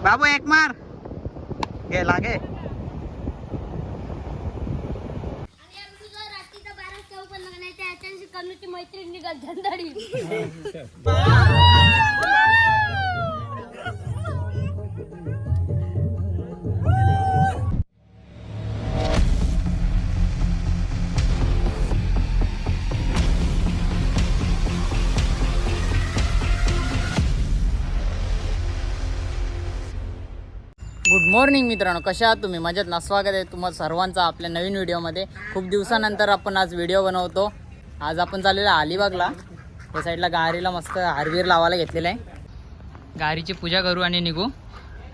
बाबू एक मार घे लागे. मैत्रीण निघाल धंदाडी. गुड मॉर्निंग मित्रांनो, कशा आहात तुम्ही? मजेत ना? स्वागत आहे तुम्हाला सर्वांचं आपल्या नवीन व्हिडिओमध्ये. खूप दिवसानंतर आपण आज व्हिडिओ बनवतो. आज आपण चाललेलो आहे अलिबागला. त्या साईडला गारीला मस्त हारवीर लावायला घेतलेलं आहे. गारीची पूजा करू आणि निघू.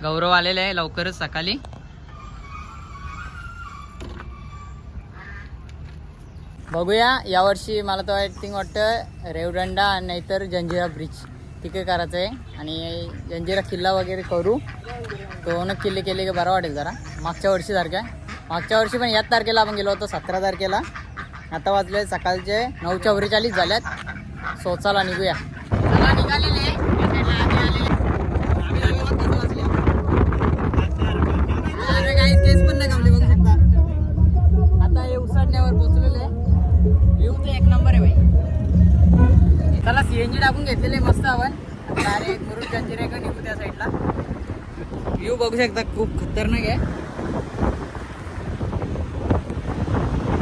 गौरव आलेला आहे लवकरच सकाळी. बघूया यावर्षी मला तर वाटतं रेवदंडा आणि नाहीतर जंजिरा ब्रिज तिकडे करायचं आहे. आणि जंजिरा किल्ला वगैरे करू. दोन किल्ले केले की बरं वाटेल जरा. मागच्या वर्षी पण याच तारखेला आपण गेलो होतो 17 तारखेला. आता वाजले सकाळचे 9:44 झाल्यात. सोचाला निघूया. चला निघालेले केस पण नाही कामले बघू शकता. आता हे उसाडण्यावर पोचलेले. व्ह्यू तर एक नंबर आहे भाई. चला CNG टाकून घेतलेले मस्त आपण. डायरेक्ट मुरुड जंजिरा का निघू त्या साईडला. व्ह्यू बघू शकता खूप खतरनाक आहे.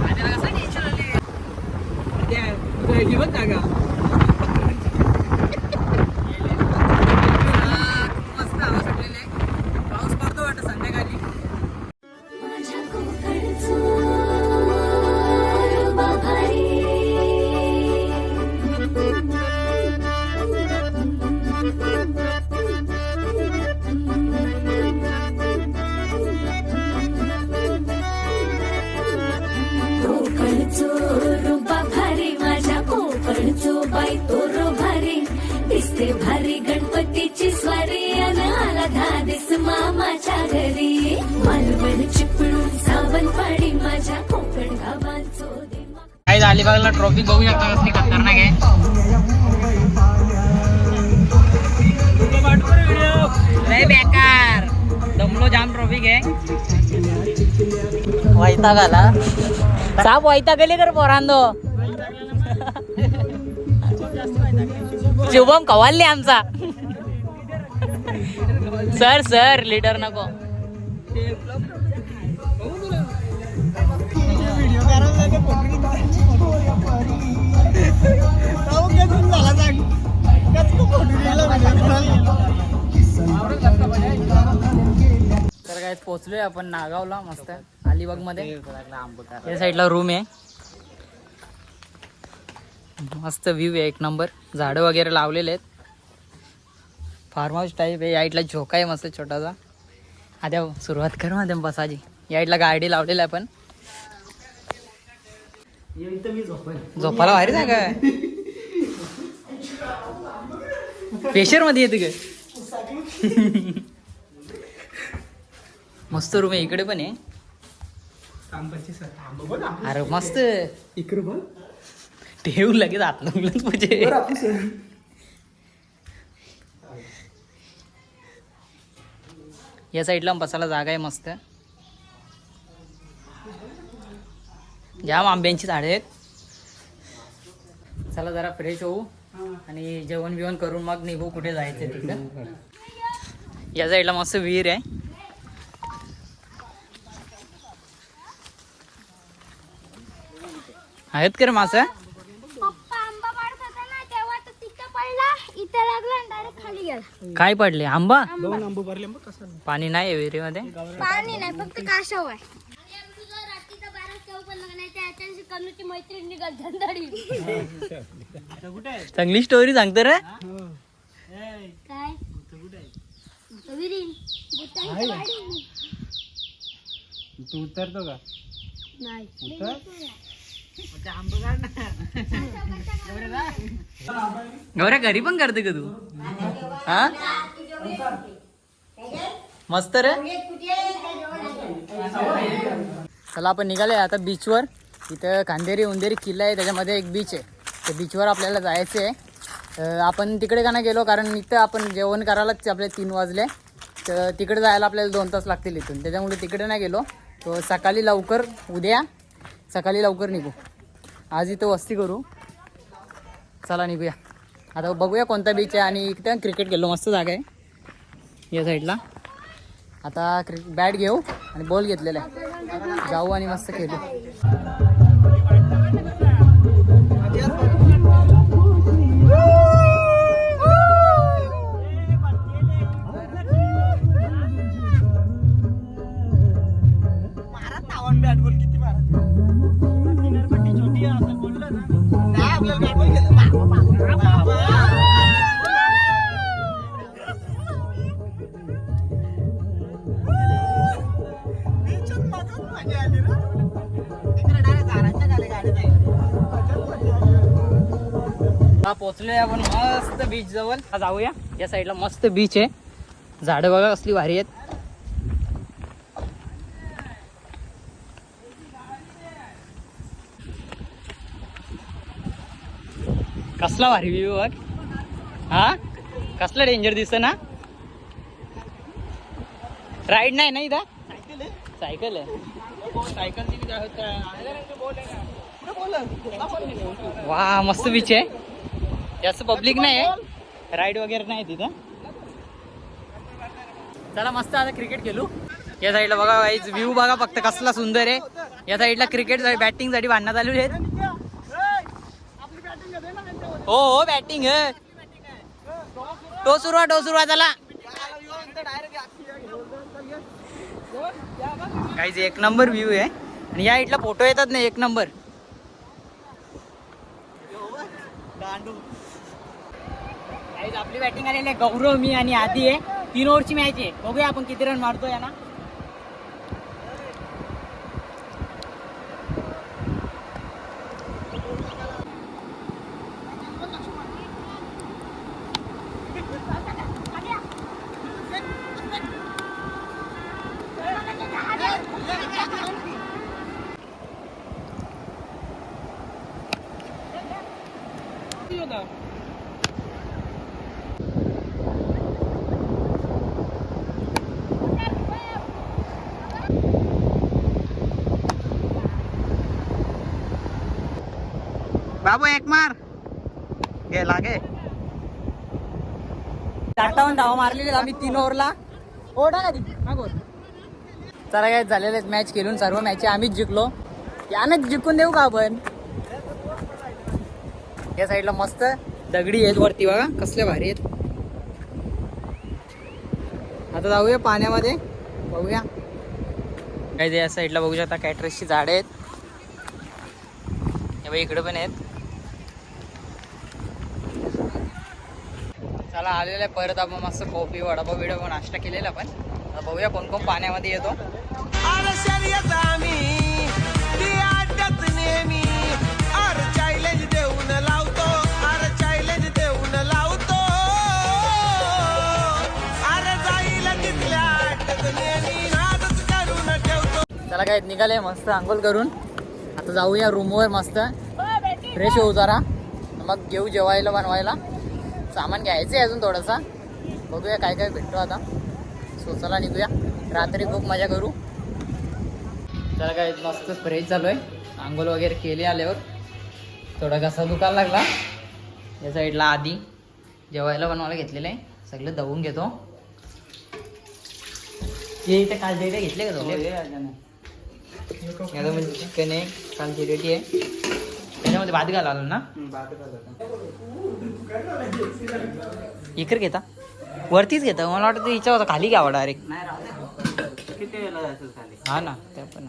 माझ्याला कसं टेन्शन आले जागा. मस्त हवा सुटलेली आहे. पाऊस पडतो वाटतं संध्याकाळी. भारी गणपतीची स्वारी आला धादिस मामाच्या घरी. मालवण चिपळूण सावंतवाडी माझ्या कोकण गावांचो. काय अलिबागला ट्रॉफिक बघू शकता कसली खतरनाक आहे. लय बेकार दमलो जाम. ट्रॉफिक आहे. वैताग आला. साप वैताग गेले कर पोरांदो. शुभम कवालले आमचा. सर लीडर नको. तर काय पोचलोय आपण नागावला मस्त अलिबाग मध्ये. या साईडला रूम आहे. मस्त व्ह्यू आहे एक नंबर. झाडं वगैरे लावलेले आहेत. फार्म हाऊस टाईप आहे. या इथला झोका आहे मस्त छोटासा. आता सुरुवात करू ना त्या बसाची. या इथला गाडी लावलेला आहे. पण झोपाला भारी जागा आहे. प्रेशर मध्ये येते का? मस्त रूम आहे. इकडे पण आहे. अरे मस्त इकडे बघ. ठेवून लगेच आतलं म्हणजे. या साईडला बसायला जागा आहे मस्त. जाम आंब्यांची झाडे आहेत. चला जरा फ्रेश होऊ आणि जेवण बिवण करून मग निघू कुठे जायचं तिकडं. या साईडला मस्त विहीर आहे. आहेत का रे मासा? काय पडले? आंबा? दोन आंबे भरले. पाणी नाही विहिरीमध्ये. पाणी नाही फक्त कासव आहे. मैत्रीण निघाल धंदाडी. चांगली स्टोरी सांगतो रे. काय तू उतरतो का? नाही. गौऱ्या घरी पण करते का तू? हा मस्त रे. चला आपण निघाले आता बीचवर. इथं खांदेरी उंदेरी किल्ला आहे. त्याच्यामध्ये एक बीच आहे. त्या बीचवर आपल्याला जायचं आहे. आपण तिकडे का नाही गेलो कारण इथं आपण जेवण करायलाच आपले 3 वाजले. तर तिकडे जायला आपल्याला 2 तास लागतील इथून, त्याच्यामुळे तिकडे नाही गेलो. तो सकाळी लवकर, उद्या सकाळी लवकर निघू. आज इथं वस्ती करू. चला निघूया. आता बघूया कोणता बीच आहे. आणि इकडे क्रिकेट खेळलो, मस्त जागा आहे या साईडला. आता बॅट घेऊ आणि बॉल घेतलेला आहे, जाऊ आणि मस्त खेळू. पोचलोय आपण मस्त बीच जवळ. जाऊया या साईडला, मस्त बीच आहे. झाडं बघा कसली भारी आहेत. कसला भारी व्ह्यू बघ. हा कसला डेंजर दिसत ना. राईड नाही ना इथं, सायकल आहे. वा मस्त बीच आहे. जास्त पब्लिक नाही आहे, राईड वगैरे नाही तिथं. चला मस्त आता क्रिकेट खेळू. या साईडला बघा व्ह्यू बघा फक्त कसला सुंदर आहे. या साईडला क्रिकेट बॅटिंग साठी भांडणं चालू आहेत. हो बॅटिंग आहे. टो सुरुवात झाला. काहीच एक नंबर व्ह्यू आहे. आणि या साईडला फोटो येतात ना एक नंबर. आपली बॅटिंग आलेली आहे. गौरव, मी आणि आधी आहे. 3 ओव्हरची मॅच आहे. बघूया आपण किती रन मारतोय ना. बाबू एक मार गे लागे. 58 धावा मारलेले आम्ही 3 ओव्हरला. ओढा ना ती. चला काय झालेले मॅच खेळून सर्व मॅच आम्हीच जिंकलो. यानंच जिंकून देऊ का आपण. या साईडला मस्त दगडी आहेत वरती बघा कसले भारी आहेत. आता जाऊया पाण्यामध्ये, बघूया काय. या साईडला बघू शकता कॅटरसची झाडं आहेत. हे बाई इकडे पण आहेत. चला आलेलं आहे परत आपण मस्त कॉफी वडापाव बिडापाव नाश्ता केलेला. पण आता बघूया कोण कोण पाण्यामध्ये येतो. चला काय निघाले मस्त आंघोळ करून. आता जाऊया रूमवर मस्त फ्रेश होऊ जरा, मग घेऊ जेवायला बनवायला. सामान घ्यायचं आहे अजून थोडासा, बघूया काय काय भेटतो आता. चला निघूया, रात्री खूप मजा करू. चला काय मस्त फ्रेश झालो आहे, आंघोळ वगैरे केली. आल्यावर थोडा घसा दुखायला लागला. या साईडला आधी जेवायला बनवायला घेतलेलं आहे, सगळं दवून घेतो. हे इथे काल डेटे घेतले का तुम्ही? याच्यामध्ये चिकन आहे, काल रेटी आहे. त्याच्यामध्ये भात घालालो ना, इकडे घेता वरतीच घेता. मला वाटतं हिच्या होता खाली घ्यावा डायरेक्ट. हा ना त्या पण.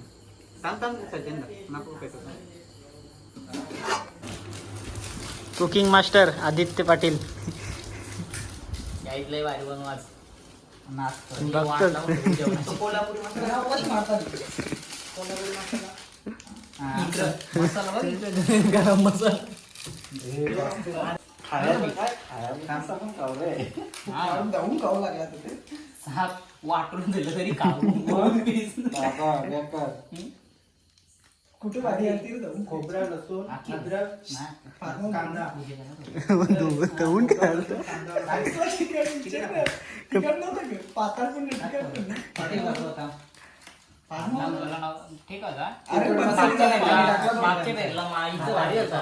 Cooking master Aditya Patil. ऐकलंय भारी बनवाच गरम मसाला वाटून दिलं तरी कुठे भारी आलती रे जाऊन खोबरा लसूण अद्रक कांदा धुवून काढ. तिखट नव्हतं का? पातळ पण नाही, तिखट पण नाही. ठीक होता. अरे पण मसाले नाही टाकला. मागच्या पेरला माईचं भारी होता.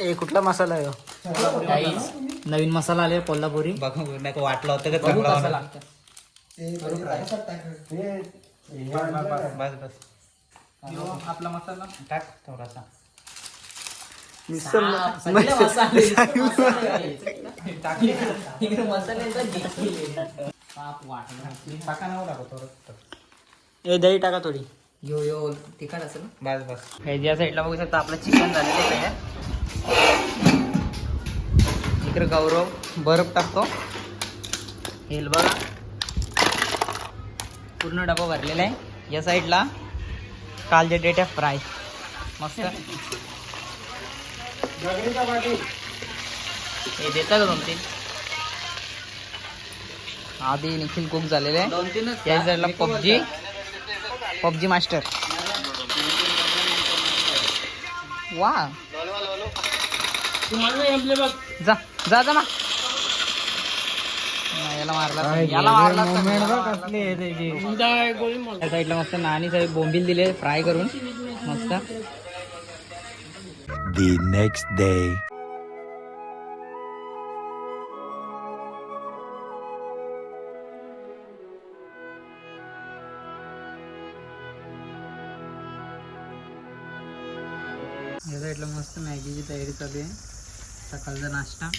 ए कुठला मसाला आहे हो? Guys, नवीन मसाला आले कोल्हापुरी. बघू नाही का वाटलं होतं का बघू चांगला कसं होणार. लागतं. बस बस आपला मसाला टाक थोडासा. सगळे मसाले टाकले. इकडे मसाल्याचा पाप वाटलं. टाका नाव टाका थोडं. ए दही टाका थोडी. यो तिखट असेल. बस बस. हे ज्या साईडला बघू शकता आपलं चिकन झालेलं आहे. इकडे गौरव बर्फ टाकतो. हेल बघा पूर्ण डबा भरलेला आहे. या साईडला कालचे डेटा फ्राय मस्त. हे देता का 2-3 आधी निखिल कुक झालेले आहे. या साईडला पबजी मास्टर. वा जा जा जा ना. याला मारला साईडला मस्त नानी साहेब बोंबील दिले फ्राय करून मस्त. The next day. या साईडला मस्त मॅगीची तयारी चालू आहे. सकाळचा नाश्ता.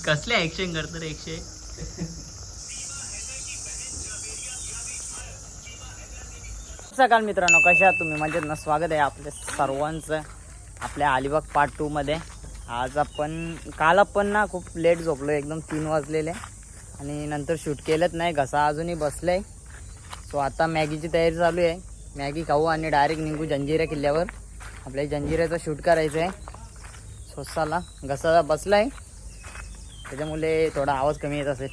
कसले ऍक्शन करतो रे 100. सकाळ मित्रांनो, कशा आहात तुम्ही? मजेत ना? स्वागत आहे आपल्या सर्वांचं आपल्या अलिबाग पार्ट 2 मध्ये. आज काल आपण ना खूप लेट झोपलो, एकदम 3 वाजलेले आणि नंतर शूट केलंच नाही. घसा अजूनही बसलाय. सो आता मॅगीची तयारी चालू आहे. मॅगी खाऊ आणि डायरेक्ट निघू जंजिरा किल्ल्यावर. आपल्या जंजिऱ्याचं शूट करायचं आहे. स्वस्ताला घसा बसलाय त्याच्यामुळे थोडा आवाज कमी येत असेल.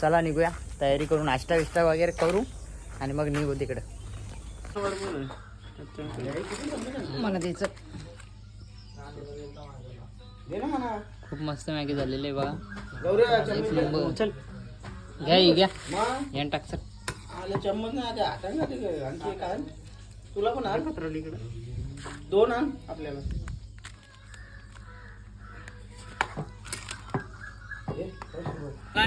चला निघूया, तयारी करू, नाश्ता विष्टा वगैरे करू आणि मग निघू तिकडं. मला द्यायचं. खूप मस्त मॅगी झालेली आहे बघा. एक नंबर. चल घ्या यान टाक सर. चम्मच नाही आता हाताने ना ते आणखी एक आण. तुला पण आण पत्रलीकडे 2 आण आपल्याला.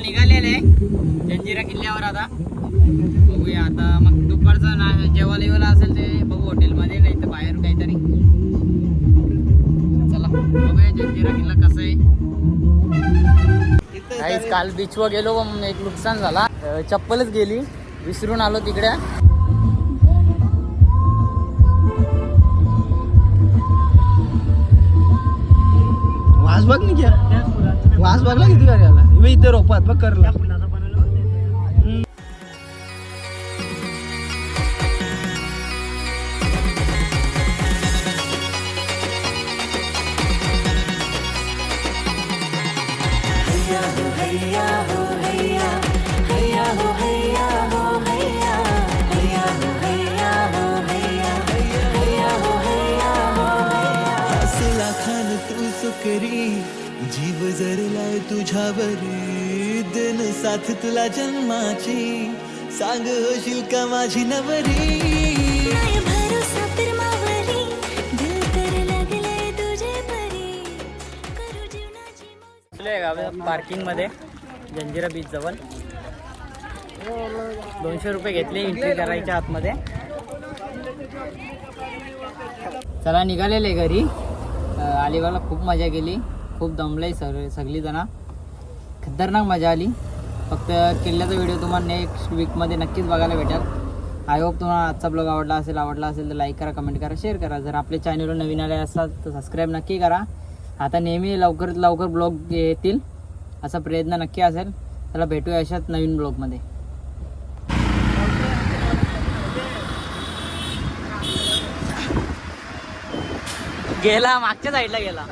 निघालेले जंजिरा किल्ल्यावर. आता बघूया. आता मग दुपारचं ना जेवायला असेल ते बघू हॉटेलमध्ये, नाही तर बाहेर काहीतरी. चला बघूया जंजिरा किल्ला कसा आहे. काहीच काल बीचवर गेलो, एक नुकसान झाला. चप्पलच गेली, विसरून आलो तिकडे. वासबाग नाही घ्या. वासबागला किती गाडी आला मी इथे रोपात बघ करला. जीव जरलाय तुझ्यावरी, दिन साथ तुला जन्माची, सांग होशील का माझी नवरी. पार्किंग मध्ये जंजिरा बीच जवळ 200 रुपये घेतले एंट्री करायच्या आतमध्ये. चला निघालेले घरी. अलिबागला खूप मजा केली, खूप दमलंय सगळी जण. खतरनाक मजा आली. फक्त किल्ल्याचा व्हिडिओ तुम्हाला नेक्स्ट वीकमध्ये नक्कीच बघायला भेटेल. आय होप तुम्हाला आजचा ब्लॉग आवडला असेल तर लाईक करा, कमेंट करा, शेअर करा. जर आपल्या चॅनलवर नवीन आले असाल तर सबस्क्राईब नक्की करा. आता नेहमी लवकरात लवकर ब्लॉग येतील असा प्रयत्न नक्की असेल. त्याला भेटूया अशाच नवीन ब्लॉगमध्ये. गेला मागच्या साईडला गेला.